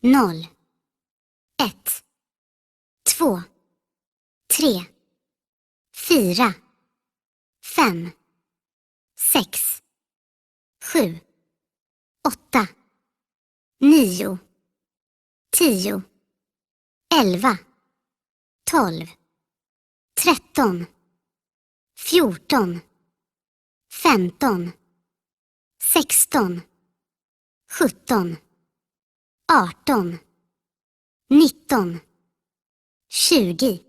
0, 1, 2, 3, 4, 5, 6, 7, 8, 9, 10, 11, 12, 13, 14, 15, 16, 17, 18, 19, 20,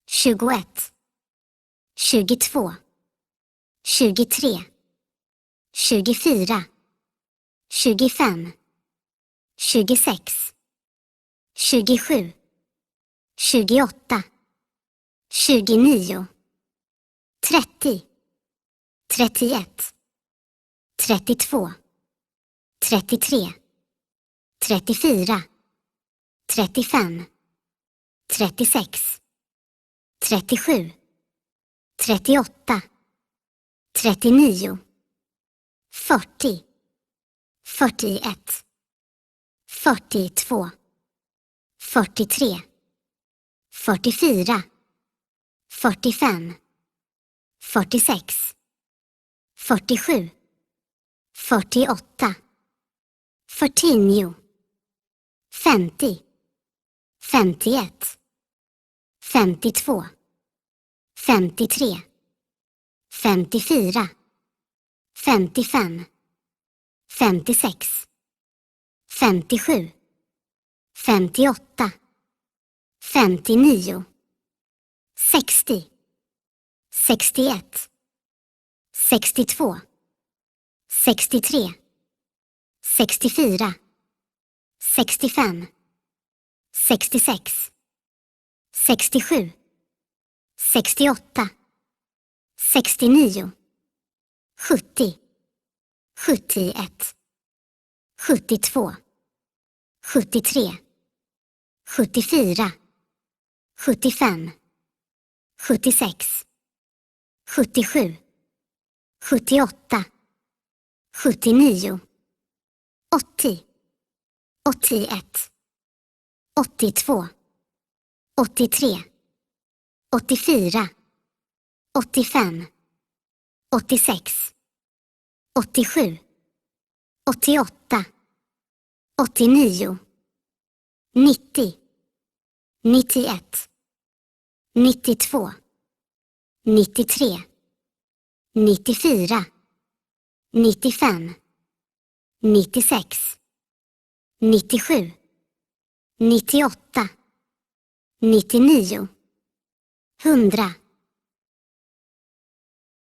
21, 22, 23, 24, 25, 26, 27, 28, 29, 30, 31, 32, 33, 34, 35, 36, 37, 38, 39, 40, 41, 42, 43, 44, 45, 46, 47, 48, 49, 50, 51, 52, 53, 54, 55, 56, 57, 58, 59, 60, 61, 62, 63, 64, 65, 66, 67, 68, 69, 70, 71, 72, 73, 74, 75, 76, 77, 78, 79, 80, 81, 82, 83, 84, 85, 86, 87, 88, 89, 90, 91, 92, 93, 94, 95, 96, 97, 98, 99, 100.